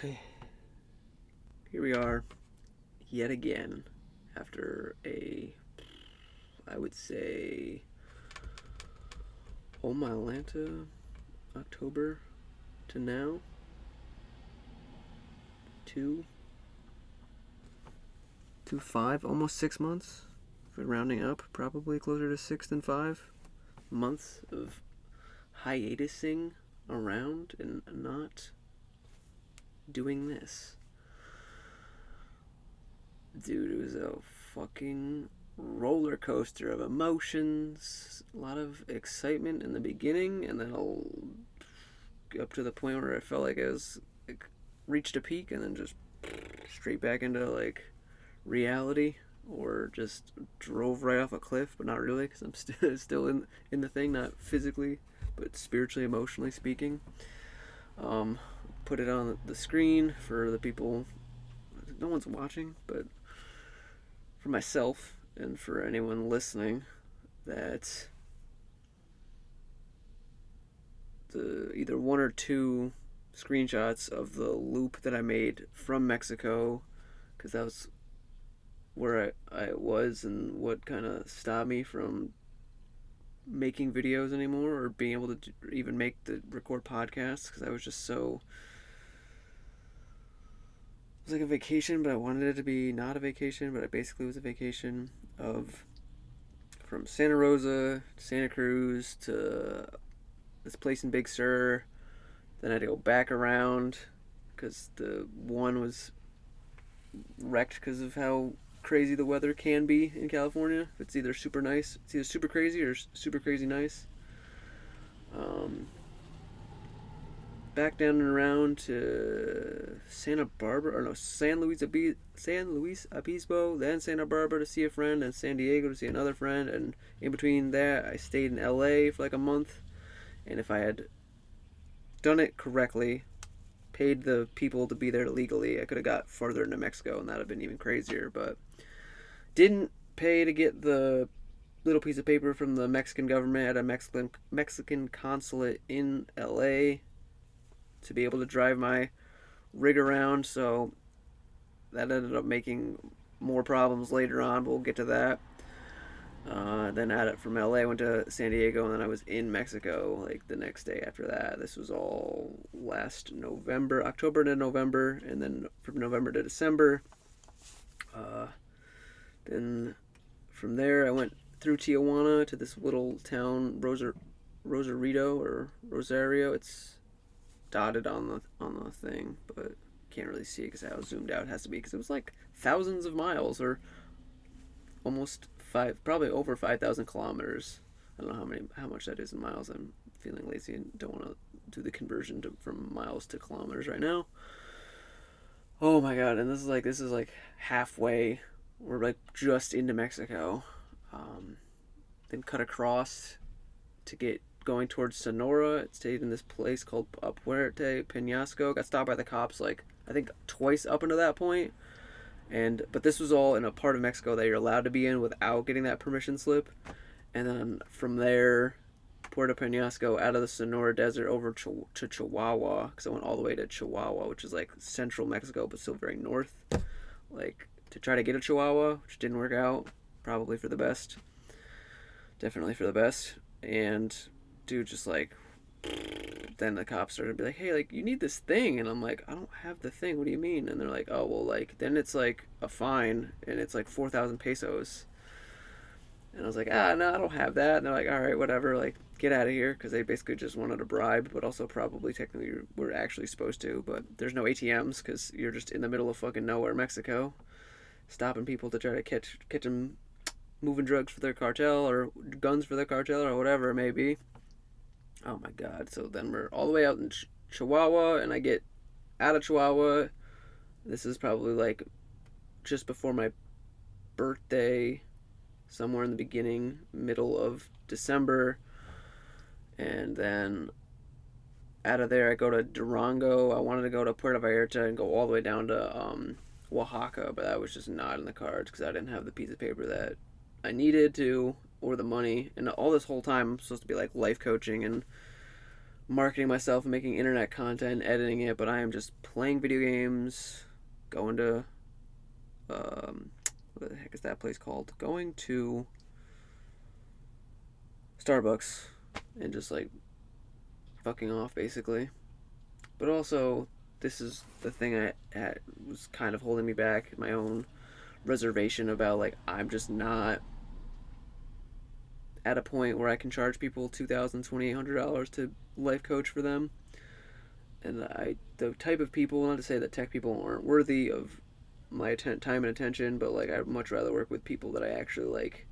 Here we are, yet again, after I would say, my Atlanta, October to now, 5, almost 6 months. If we're rounding up, probably closer to 6 than 5 months of hiatusing around and not doing this. Dude, it was a fucking roller coaster of emotions, a lot of excitement in the beginning, and then up to the point where I felt like I was reached a peak, and then just straight back into reality, or just drove right off a cliff, but not really, because I'm still in the thing, not physically, but spiritually, emotionally speaking. Put it on the screen for the people. No one's watching, but for myself and for anyone listening, that the either one or two screenshots of the loop that I made from Mexico, because that was where I was and what kind of stopped me from making videos anymore, or being able to even record podcasts, because I was just so, it was like a vacation, but I wanted it to be not a vacation, but it basically was a vacation of from Santa Rosa to Santa Cruz to this place in Big Sur. Then I had to go back around because the one was wrecked because of how crazy the weather can be in California. It's either super nice, it's either super crazy or super crazy nice. Back down and around to Santa Barbara, or no, San Luis Obispo, then Santa Barbara to see a friend, and San Diego to see another friend, and in between that, I stayed in LA for like a month. And if I had done it correctly, paid the people to be there legally, I could have got farther into Mexico, and that would have been even crazier. But didn't pay to get the little piece of paper from the Mexican government at a Mexican consulate in LA to be able to drive my rig around, so that ended up making more problems later on, but we'll get to that. Then at it from LA, went to San Diego, and then I was in Mexico like the next day after that. This was all last November, October to November, and then from November to December. Then from there, I went through Tijuana to this little town, Rosarito or Rosario. It's dotted on the thing, but can't really see it because how zoomed out it has to be, because it was like thousands of miles, or almost probably over 5,000 kilometers. I don't know how much that is in miles. I'm feeling lazy and don't want to do the conversion from miles to kilometers right now. Oh my god! And this is like halfway. We're like just into Mexico. Then cut across to get going towards Sonora. It stayed in this place called Puerto Penasco. Got stopped by the cops like I think twice up until that point. But this was all in a part of Mexico that you're allowed to be in without getting that permission slip. And then from there, Puerto Penasco, out of the Sonora Desert over to Chihuahua, because I went all the way to Chihuahua, which is like central Mexico but still very north. Like to try to get to Chihuahua, which didn't work out. Probably for the best. Definitely for the best. And dude, just like, then the cops started to be like, hey, like, you need this thing. And I'm like, I don't have the thing. What do you mean? And they're like, oh, well, like, then it's like a fine, and it's like 4,000 pesos. And I was like, no, I don't have that. And they're like, all right, whatever, like, get out of here. Because they basically just wanted a bribe, but also probably technically were actually supposed to. But there's no ATMs because you're just in the middle of fucking nowhere, Mexico, stopping people to try to catch them moving drugs for their cartel or guns for their cartel or whatever it may be. Oh my god. So then we're all the way out in Chihuahua, and I get out of Chihuahua. This is probably like just before my birthday, somewhere in the beginning, middle of December. And then out of there, I go to Durango. I wanted to go to Puerto Vallarta and go all the way down to Oaxaca, but that was just not in the cards because I didn't have the piece of paper that I needed to, or the money. And all this whole time, I'm supposed to be like life coaching and marketing myself and making internet content, editing it, but I am just playing video games, going to what the heck is that place called? Going to Starbucks and just like fucking off basically. But also, this is the thing I had, was kind of holding me back, my own reservation about like I'm just not at a point where I can charge people $2,000, $2,800 to life coach for them. And the type of people, not to say that tech people aren't worthy of my time and attention, but like I'd much rather work with people that I actually like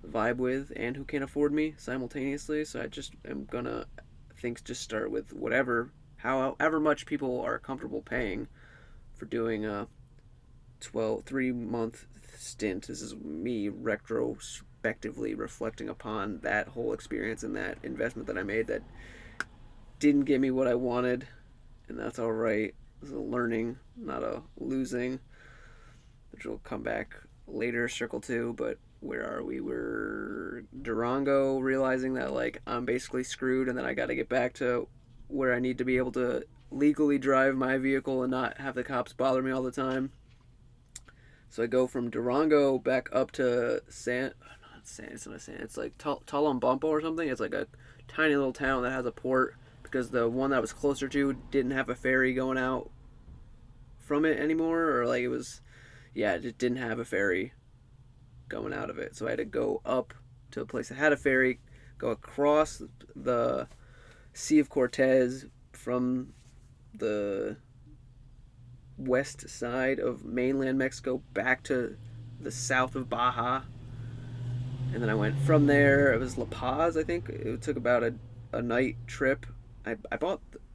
vibe with and who can afford me simultaneously. So I just am gonna think just start with whatever, however much people are comfortable paying for doing a 3-month stint. This is me retrospectively reflecting upon that whole experience and that investment that I made that didn't get me what I wanted, and that's all right. It's a learning, not a losing, which will come back later, circle two. But where are we? We're Durango, realizing that like I'm basically screwed, and then I got to get back to where I need to be able to legally drive my vehicle and not have the cops bother me all the time. So I go from Durango back up to it's not San, it's like Talambumpo or something. It's like a tiny little town that has a port because the one that I was closer to didn't have a ferry going out from it anymore, or like it was, yeah, it just didn't have a ferry going out of it. So I had to go up to a place that had a ferry, go across the Sea of Cortez from the west side of mainland Mexico back to the south of Baja. And then I went from there. It was La Paz, I think. It took about a night trip. I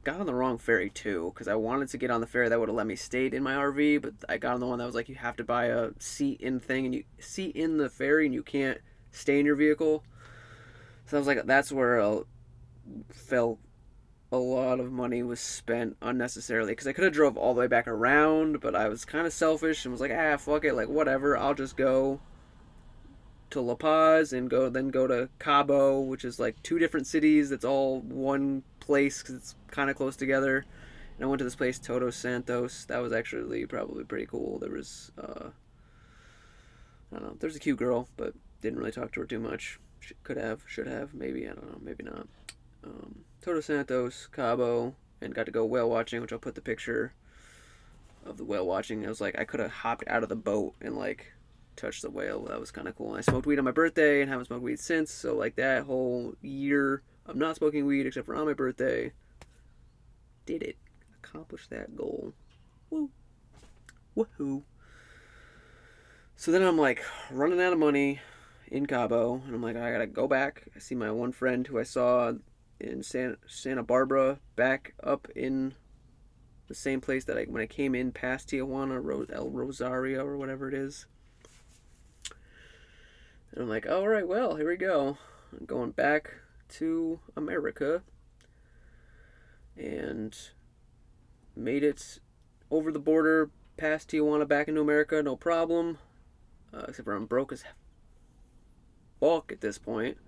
got on the wrong ferry too because I wanted to get on the ferry that would have let me stay in my RV, but I got on the one that was like you have to buy a seat in thing and you seat in the ferry and you can't stay in your vehicle. So I was like, that's where I felt a lot of money was spent unnecessarily because I could have drove all the way back around, but I was kind of selfish and was like, fuck it, like whatever, I'll just go to La Paz and go to Cabo, which is like two different cities. That's all one place because it's kind of close together. And I went to this place, Todos Santos. That was actually probably pretty cool. There was I don't know. There's a cute girl, but didn't really talk to her too much. Could have, should have, maybe, I don't know, maybe not. Todos Santos, Cabo, and got to go whale watching, which I'll put the picture of the whale watching. I was like, I could have hopped out of the boat and like touched the whale. That was kind of cool. And I smoked weed on my birthday and haven't smoked weed since. So like that whole year of not smoking weed except for on my birthday, did it. Accomplished that goal. Woo. Woohoo. So then I'm like running out of money in Cabo, and I'm like, I gotta go back. I see my one friend who I saw in Santa Barbara back up in the same place that when I came in past Tijuana, El Rosario or whatever it is. And I'm like, all right, well, here we go. I'm going back to America and made it over the border past Tijuana back into America, no problem. Except for I'm broke as fuck at this point.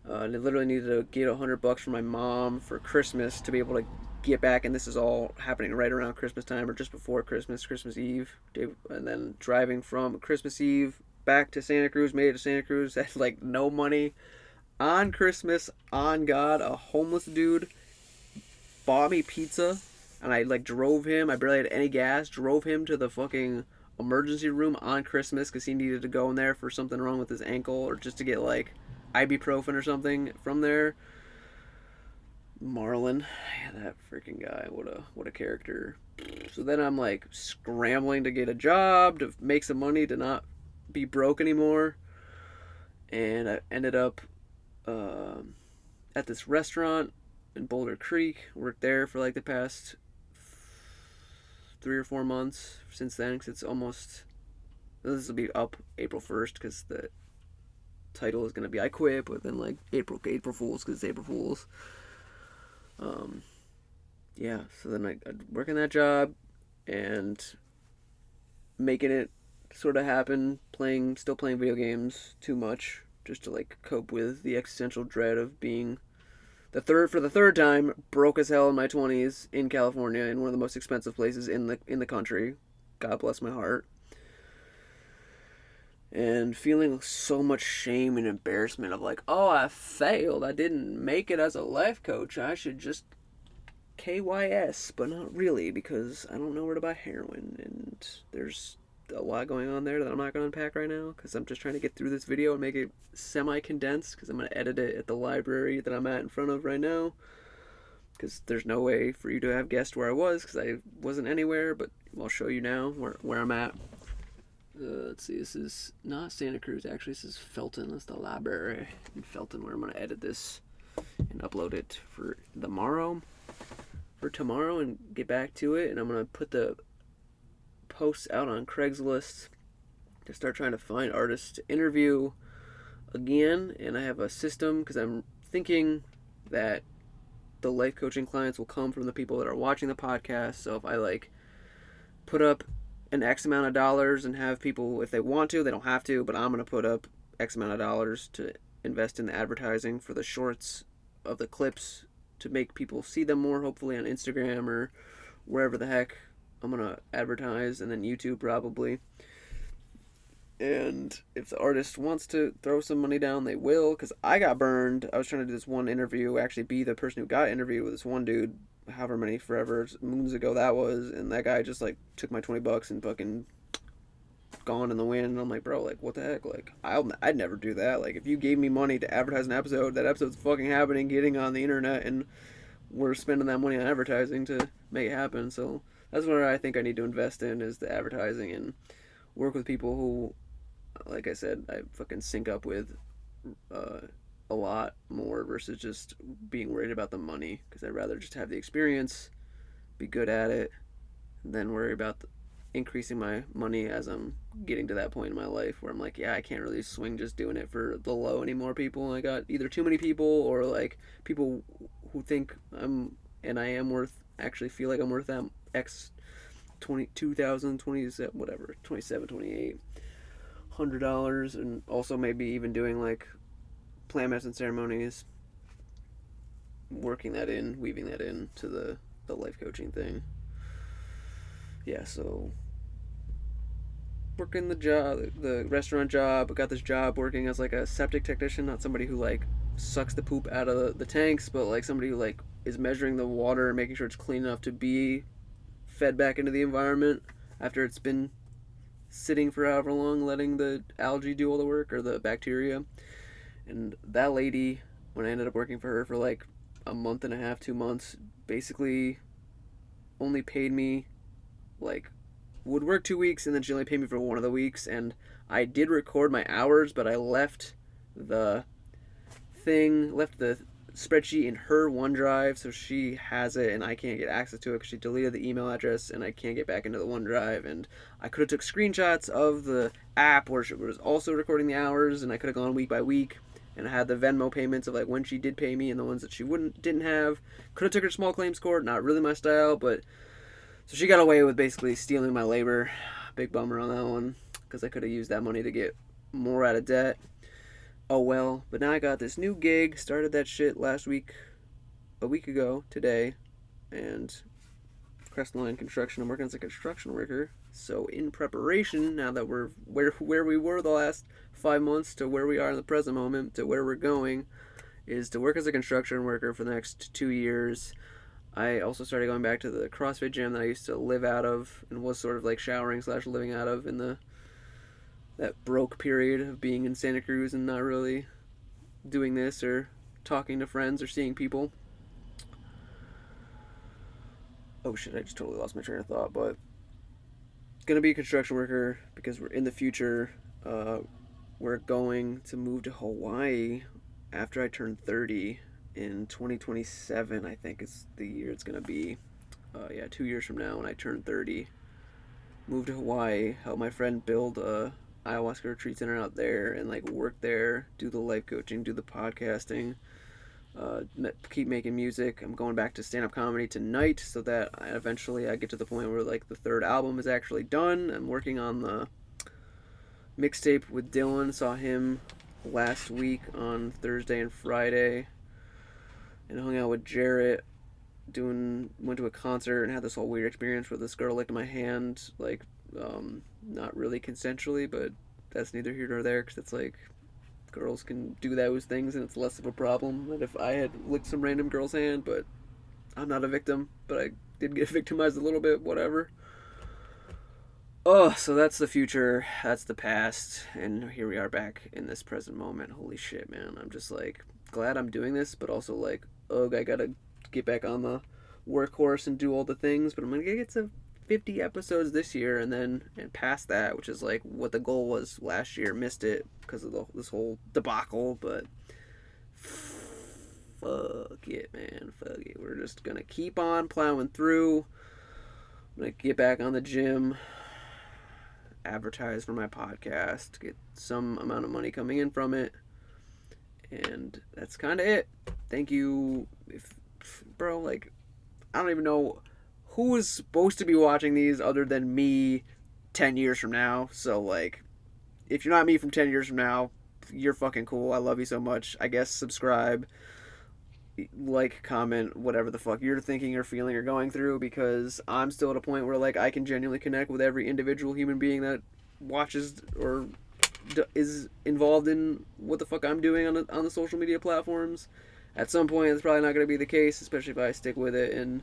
And I literally needed to get $100 from my mom for Christmas to be able to get back, and this is all happening right around Christmas time or just before Christmas Eve, and then driving from Christmas Eve back to Santa Cruz, made it to Santa Cruz, had like no money. On Christmas, on God, a homeless dude bought me pizza, and I like drove him, I barely had any gas, drove him to the fucking emergency room on Christmas because he needed to go in there for something wrong with his ankle or just to get like ibuprofen or something from there. Marlon, yeah, that freaking guy, what a character. So then I'm like scrambling to get a job to make some money to not be broke anymore, and I ended up at this restaurant in Boulder Creek. Worked there for like the past 3 or 4 months since then, because it's almost, this will be up April 1st because the title is going to be I Quit, but then like April Fools because it's April Fools. Yeah, so then I work in that job and making it sort of happen, still playing video games too much just to like cope with the existential dread of being For the third time, broke as hell in my 20s in California, in one of the most expensive places in the country. God bless my heart. And feeling so much shame and embarrassment of like, oh, I failed. I didn't make it as a life coach. I should just KYS, but not really, because I don't know where to buy heroin, and there's a lot going on there that I'm not going to unpack right now, because I'm just trying to get through this video and make it semi-condensed, because I'm going to edit it at the library that I'm at in front of right now, because there's no way for you to have guessed where I was, because I wasn't anywhere, but I'll show you now where I'm at. Let's see, this is not Santa Cruz, actually. This is Felton. That's the library in Felton, where I'm going to edit this and upload it for tomorrow and get back to it. And I'm going to put the posts out on Craigslist to start trying to find artists to interview again. And I have a system, because I'm thinking that the life coaching clients will come from the people that are watching the podcast. So if I like put up an X amount of dollars and have people, if they want to, they don't have to, but I'm going to put up X amount of dollars to invest in the advertising for the shorts of the clips to make people see them more, hopefully on Instagram or wherever the heck I'm going to advertise, and then YouTube probably. And if the artist wants to throw some money down, they will, because I got burned. I was trying to do this one interview, actually be the person who got interviewed with this one dude, however many forever moons ago that was, and that guy just like took my $20 and fucking gone in the wind. And I'm like, bro, like, what the heck? Like, I'd never do that. Like, if you gave me money to advertise an episode, that episode's fucking happening, getting on the internet, and we're spending that money on advertising to make it happen. So that's where I think I need to invest in, is the advertising, and work with people who, like I said, I fucking sync up with a lot more, versus just being worried about the money, because I'd rather just have the experience, be good at it, and then worry about increasing my money as I'm getting to that point in my life where I'm like, yeah, I can't really swing just doing it for the low anymore, people. I got either too many people, or like people who think I am worth, actually feel like I'm worth that X 22,000, 27, whatever, 27, 28, $100, and also maybe even doing like plant medicine ceremonies, working that in, weaving that in to the life coaching thing. Yeah, so working the restaurant job. I got this job working as like a septic technician, not somebody who like sucks the poop out of the tanks, but like somebody who like is measuring the water and making sure it's clean enough to be fed back into the environment after it's been sitting for however long, letting the algae do all the work, or the bacteria. And that lady, when I ended up working for her for like a month and a half, 2 months, basically only paid me, like, would work 2 weeks, and then she only paid me for one of the weeks. And I did record my hours, but I left the spreadsheet in her OneDrive, so she has it and I can't get access to it because she deleted the email address, and I can't get back into the OneDrive. And I could have took screenshots of the app where she was also recording the hours, and I could have gone week by week, and I had the Venmo payments of like when she did pay me and the ones that she didn't have. Could have took her to small claims court, not really my style, but so she got away with basically stealing my labor. Big bummer on that one, because I could have used that money to get more out of debt. Oh well, but now I got this new gig, started that shit a week ago today, and Crescent Line Construction, I'm working as a construction worker. So in preparation, now that we're where we were the last 5 months to where we are in the present moment to where we're going, is to work as a construction worker for the next 2 years. I also started going back to the CrossFit gym that I used to live out of, and was sort of like showering / living out of in that broke period of being in Santa Cruz and not really doing this or talking to friends or seeing people. Oh shit, I just totally lost my train of thought, but gonna be a construction worker because we're in the future. We're going to move to Hawaii after I turn 30 in 2027, I think is the year it's gonna be. 2 years from now when I turn 30. Move to Hawaii, help my friend build a ayahuasca retreat center out there, and like work there, do the life coaching, do the podcasting, keep making music. I'm going back to stand-up comedy tonight, so that eventually I get to the point where like the third album is actually done. I'm working on the mixtape with Dylan. Saw him last week on Thursday and Friday, and hung out with Jarrett. Went to a concert and had this whole weird experience where this girl licked my hand, like, not really consensually, but that's neither here nor there because it's like girls can do those things and it's less of a problem than if I had licked some random girl's hand. But I'm not a victim, but I did get victimized a little bit. Whatever. Oh, so that's the future, that's the past, and here we are back in this present moment. Holy shit, man. I'm just like glad I'm doing this, but also like, ugh, I gotta get back on the workhorse and do all the things, but I'm gonna get to 50 episodes this year and past that, which is like what the goal was last year. Missed it because of this whole debacle, but fuck it, man. Fuck it. We're just gonna keep on plowing through. I'm gonna get back on the gym, advertise for my podcast, get some amount of money coming in from it, and that's kind of it. Thank you, bro. Like, I don't even know who is supposed to be watching these other than me 10 years from now. So, like, if you're not me from 10 years from now, you're fucking cool. I love you so much. I guess subscribe, like, comment, whatever the fuck you're thinking or feeling or going through, because I'm still at a point where, like, I can genuinely connect with every individual human being that watches or is involved in what the fuck I'm doing on the social media platforms. At some point, it's probably not going to be the case, especially if I stick with it and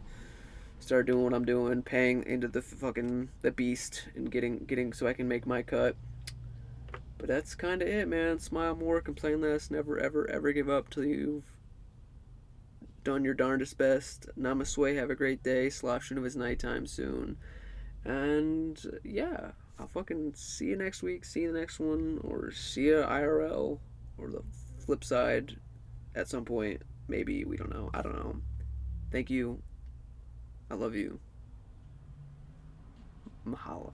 start doing what I'm doing, paying into the beast and getting so I can make my cut. But that's kind of it, man. Smile more, complain less, never ever ever give up till you've done your darndest best. Namaste, have a great day. Slashing of his nighttime soon. And yeah, I'll fucking see you next week, see you the next one, or see you IRL, or the flip side at some point. Maybe, we don't know. I don't know. Thank you. I love you. Mahalo.